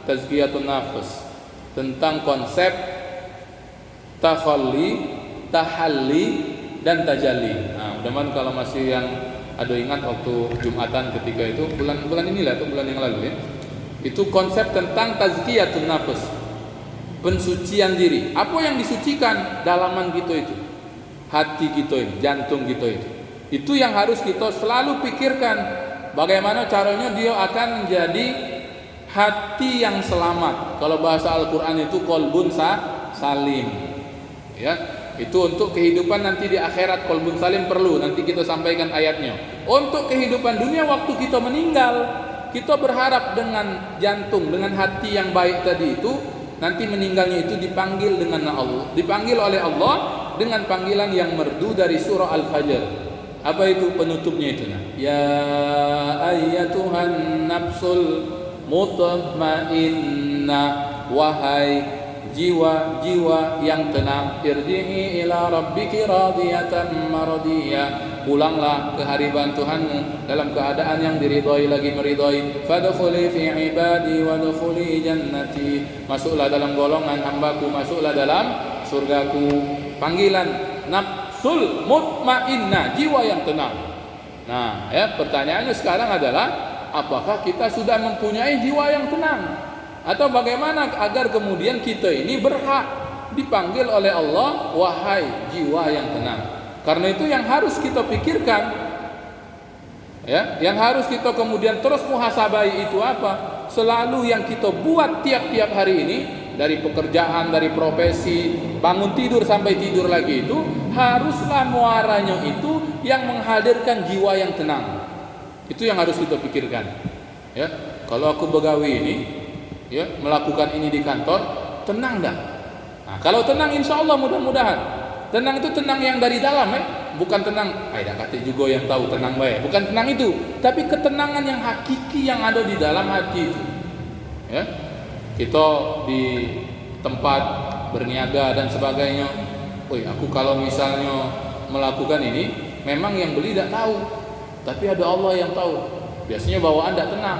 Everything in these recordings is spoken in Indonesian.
tazkiyatun nafs, tentang konsep takhalli, tahalli, dan tajalli. Nah, mudah-mudahan kalau masih yang ada ingat waktu Jumatan ketika itu bulan inilah atau bulan yang lalu ya. Itu konsep tentang tazkiyatun nafs, pensucian diri. Apa yang disucikan? Dalaman kita itu, hati kita ini, jantung kita itu. Itu yang harus kita selalu pikirkan. Bagaimana caranya dia akan menjadi hati yang selamat. Kalau bahasa Al-Quran itu qalbun salim. Ya, itu untuk kehidupan nanti di akhirat. Qalbun salim perlu, nanti kita sampaikan ayatnya. Untuk kehidupan dunia waktu kita meninggal, kita berharap dengan jantung, dengan hati yang baik tadi itu, nanti meninggalnya itu dipanggil dengan Allah, dipanggil oleh Allah dengan panggilan yang merdu dari surah Al-Fajr. Apa itu penutupnya itu? Ya ayyatuhan nafsul mutmainnah, wahai jiwa-jiwa yang tenang, irji'i ila rabbiki radiyatan maradiyah, pulanglah ke hadirat Tuhanmu dalam keadaan yang diridhai lagi meridhai. Fadkhuli fi ibadi wadkhuli jannati, masuklah dalam golongan hambaku, masuklah dalam surgaku. Panggilan nafsul mutmainnah, jiwa yang tenang. Nah, ya, pertanyaannya sekarang adalah apakah kita sudah mempunyai jiwa yang tenang? Atau bagaimana agar kemudian kita ini berhak dipanggil oleh Allah, wahai jiwa yang tenang. Karena itu yang harus kita pikirkan, ya, yang harus kita kemudian terus muhasabai itu apa? Selalu yang kita buat tiap-tiap hari ini, dari pekerjaan, dari profesi, bangun tidur sampai tidur lagi itu, haruslah muaranya itu yang menghadirkan jiwa yang tenang. Itu yang harus kita pikirkan. Ya, kalau aku begawi ini, ya, melakukan ini di kantor, tenang dah. Nah, kalau tenang insya Allah mudah-mudahan. Tenang itu tenang yang dari dalam, bukan tenang. Ada kata juga yang tahu tenang baik. Bukan tenang itu, tapi ketenangan yang hakiki yang ada di dalam hati itu. Ya, kita di tempat berniaga dan sebagainya. Aku kalau misalnya melakukan ini, memang yang beli tidak tahu, tapi ada Allah yang tahu. Biasanya bawaan tidak tenang.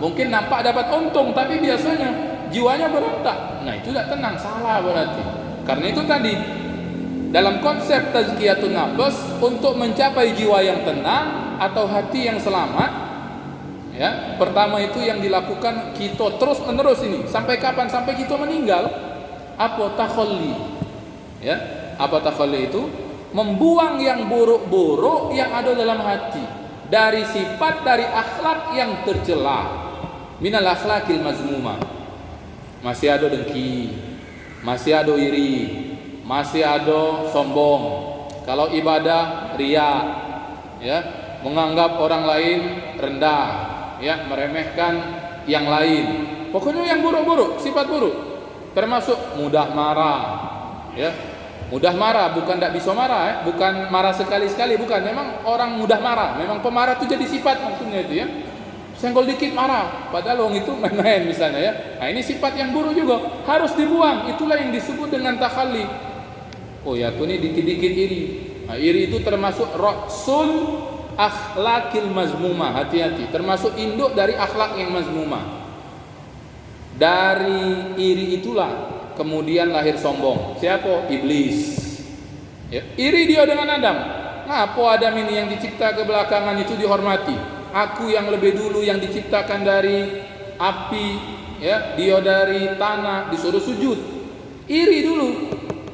Mungkin nampak dapat untung, tapi biasanya jiwanya berontak. Nah, itu tidak tenang, salah berarti. Karena itu tadi, dalam konsep tazkiyatun nafs, untuk mencapai jiwa yang tenang atau hati yang selamat, ya, pertama itu yang dilakukan kita terus menerus ini. Sampai kapan? Sampai kita meninggal. Apa takhalli? Ya, apa takhalli itu? Membuang yang buruk-buruk yang ada dalam hati, dari sifat, dari akhlak yang tercela. Minal akhlakil mazmumah. Masih ada dengki, masih ada iri, masih ada sombong. Kalau ibadah riya, ya, menganggap orang lain rendah, ya, meremehkan yang lain. Pokoknya yang buruk-buruk, sifat buruk. Termasuk mudah marah, ya. Mudah marah, bukan tidak bisa marah, ya. Bukan marah sekali-sekali, bukan. Memang orang mudah marah, memang pemarah itu jadi sifat maksudnya itu, ya. Senggol dikit marah, padahal orang itu main-main misalnya, ya. Nah, ini sifat yang buruk juga, harus dibuang. Itulah yang disebut dengan takhalli. Oh ya, aku ini dikit-dikit iri. Nah, iri itu termasuk rasul akhlakil mazmumah. Hati-hati, termasuk induk dari akhlak yang mazmumah. Dari iri itulah kemudian lahir sombong. Siapa? Iblis. Ya, iri dia dengan Adam. Ngapa Adam ini yang dicipta kebelakangan itu dihormati? Aku yang lebih dulu yang diciptakan dari api, ya, dia dari tanah, disuruh sujud. Iri dulu.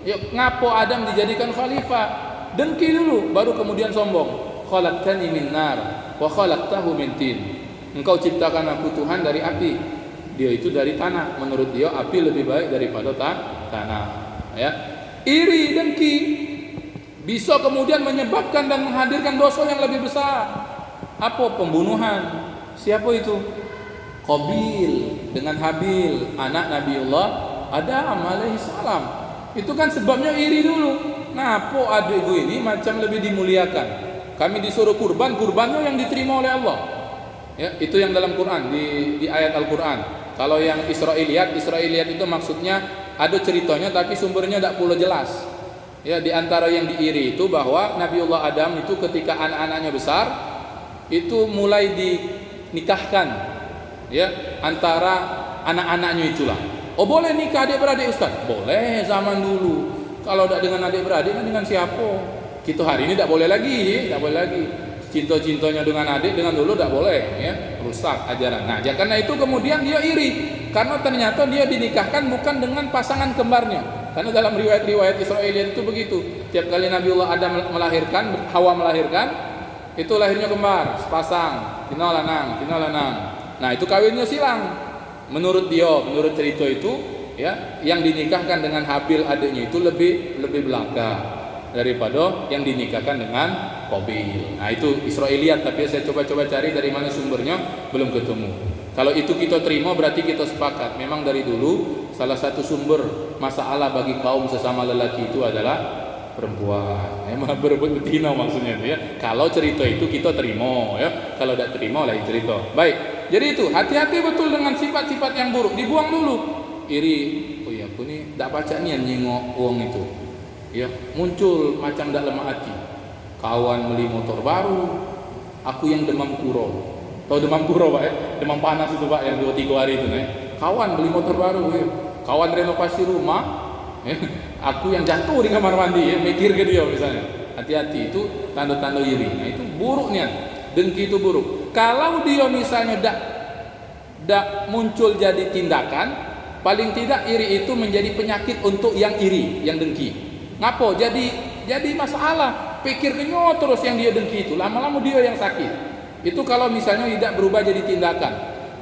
Ya, ngapo Adam dijadikan khalifah? Dengki dulu, baru kemudian sombong. Khalaqtani min nar wa khalaqtahu min tin. Engkau ciptakan aku Tuhan dari api, dia itu dari tanah. Menurut dia api lebih baik daripada tanah. Ya, iri, dengki bisa kemudian menyebabkan dan menghadirkan dosa yang lebih besar. Apa? Pembunuhan. Siapa itu? Qabil dengan Habil, anak Nabiullah Adam alaihissalam. Itu kan sebabnya iri dulu. Nah, po adikku ini macam lebih dimuliakan. Kami disuruh kurban, kurbannya yang diterima oleh Allah. Ya, itu yang dalam Quran, di ayat Al-Quran. Kalau yang Israiliyat itu maksudnya ada ceritanya tapi sumbernya tidak pula jelas. Ya, di antara yang diiri itu bahwa Nabiullah Adam itu ketika anak-anaknya besar, itu mulai dinikahkan, ya, antara anak-anaknya itulah. Oh boleh nikah adik-beradik Ustaz? Boleh zaman dulu. Kalau tidak dengan adik-beradik, dengan siapa? Kita hari ini tidak boleh lagi, tidak boleh lagi. Cinta-cintanya dengan adik, dengan dulu tidak boleh, ya, rusak ajaran. Nah, karena itu kemudian dia iri, karena ternyata dia dinikahkan bukan dengan pasangan kembarnya. Karena dalam riwayat-riwayat Israeliat itu begitu. Tiap kali Nabiullah Adam melahirkan, Hawa melahirkan, itu lahirnya kembar, sepasang, tina lanang. Nah, itu kawinnya silang. Menurut dia, menurut cerita itu, ya, yang dinikahkan dengan Habil adiknya itu lebih belaga daripada yang dinikahkan dengan Qabil. Nah, itu Israeliat, tapi saya coba cari dari mana sumbernya, belum ketemu. Kalau itu kita terima berarti kita sepakat. Memang dari dulu salah satu sumber masalah bagi kaum sesama lelaki itu adalah perempuan. Memang berebut betina maksudnya itu, ya. Kalau cerita itu kita terima, ya. Kalau tidak terima lain cerita. Baik. Jadi itu, hati-hati betul dengan sifat-sifat yang buruk. Dibuang dulu. Iri. Oh iya, aku ni tak baca nian nyengok uang itu. Ya, muncul macam tak lemah hati. Kawan beli motor baru, aku yang demam kuro. Tahu demam kuro, Pak, ya? Demam panas itu, Pak, yang 2-3 hari itu, ya. Kawan beli motor baru, ya. Kawan renovasi rumah, ya. Aku yang jatuh di kamar mandi, ya, mikir ke dia misalnya. Hati-hati, itu tanda-tanda iri. Nah, itu buruk niat. Dengki itu buruk. Kalau dia misalnya dak muncul jadi tindakan, paling tidak iri itu menjadi penyakit untuk yang iri, yang dengki. Ngapo? Jadi masalah. Pikirnya terus yang dia dengki itu, lama-lama dia yang sakit. Itu kalau misalnya tidak berubah jadi tindakan.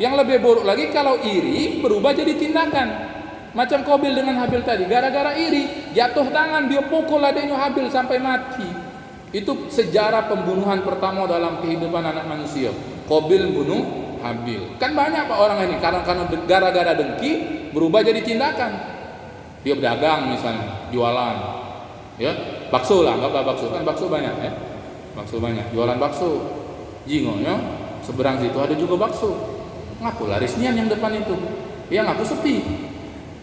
Yang lebih buruk lagi kalau iri berubah jadi tindakan. Macam Qabil dengan Habil tadi, gara-gara iri jatuh tangan, dia pukul adiknya Habil sampai mati. Itu sejarah pembunuhan pertama dalam kehidupan anak manusia. Qabil bunuh Habil. Kan banyak Pak orang ini karena gara-gara dengki berubah jadi tindakan. Dia berdagang misalnya, jualan, ya, bakso lah, anggaplah bakso, kan bakso banyak, ya, bakso banyak, jualan bakso, jingonya seberang situ ada juga bakso, ngaku laris nian yang depan itu, yang ngaku sepi,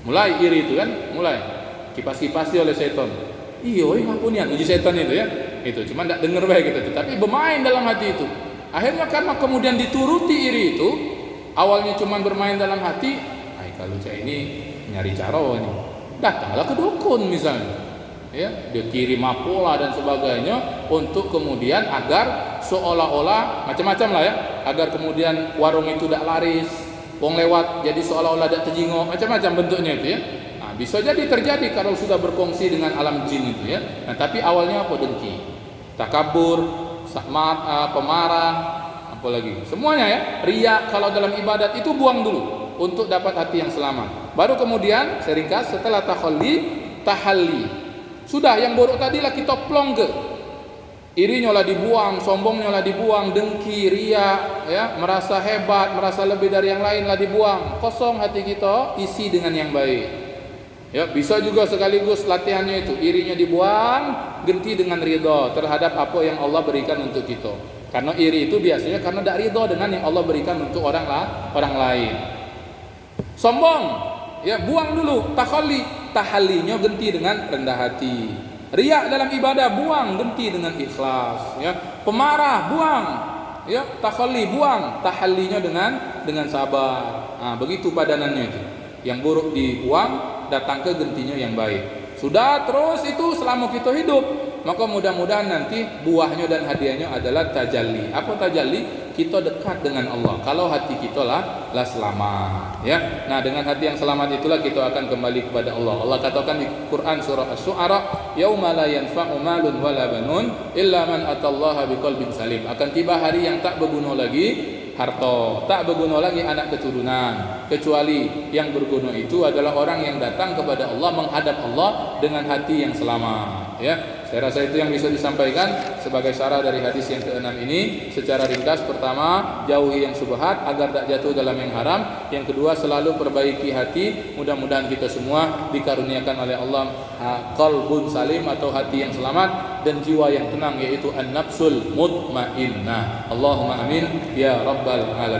mulai iri itu kan, mulai kipas-kipasi oleh setan, iyo ngaku nian, uji setan itu, ya, itu, cuma tidak dengar baik gitu, tapi bermain dalam hati itu, akhirnya karena kemudian dituruti iri itu, awalnya cuma bermain dalam hati, kalau saya ini nyari cara ini. Datanglah ke dukun misalnya, ya, dia kirim apola dan sebagainya untuk kemudian agar seolah-olah macam-macam lah, ya, agar kemudian warung itu tidak laris, wong lewat jadi seolah-olah tidak terjingok, macam-macam bentuknya itu, ya. Nah, bisa jadi terjadi kalau sudah berkongsi dengan alam jin itu, ya. Nah, tapi awalnya apa? Dengki, takabur, pemarah, apalagi semuanya, ya, riya. Kalau dalam ibadat itu buang dulu untuk dapat hati yang selamat. Baru kemudian seringkas setelah tahalli. Sudah yang buruk tadi lah kita plong ke. Irinya lah dibuang, sombongnya lah dibuang, dengki, riya, ya, merasa hebat, merasa lebih dari yang lain lah dibuang. Kosong hati kita, isi dengan yang baik. Ya, bisa juga sekaligus latihannya itu, irinya dibuang, ganti dengan ridha terhadap apa yang Allah berikan untuk kita. Karena iri itu biasanya karena tidak ridha dengan yang Allah berikan untuk orang lain. Sombong, ya, buang dulu. Tahallinya ganti dengan rendah hati. Riya dalam ibadah buang, ganti dengan ikhlas, ya. Pemarah buang, ya. Takhalli buang, tahallinya dengan sabar. Nah, begitu padanannya itu. Yang buruk dibuang, datang ke gantinya yang baik. Sudah terus itu selama kita hidup, maka mudah-mudahan nanti buahnya dan hadiahnya adalah tajalli. Apa tajalli? Kita dekat dengan Allah. Kalau hati kita lah selamat, ya. Nah, dengan hati yang selamat itulah kita akan kembali kepada Allah. Allah katakan di Quran surah Asy-Syu'ara, "Yauma la yanfa'u malun wala banun illa man atallaha biqalbin salim." Akan tiba hari yang tak berguna lagi harta, tak berguna lagi anak keturunan, kecuali yang berguna itu adalah orang yang datang kepada Allah, menghadap Allah dengan hati yang selamat, ya. Saya rasa itu yang bisa disampaikan sebagai syarah dari hadis yang ke-6 ini. Secara ringkas, pertama, jauhi yang syubhat agar tak jatuh dalam yang haram. Yang kedua, selalu perbaiki hati. Mudah-mudahan kita semua dikaruniakan oleh Allah qalbun salim atau hati yang selamat dan jiwa yang tenang, yaitu an-nafsul mutmainnah. Allahumma amin ya rabbal alamin.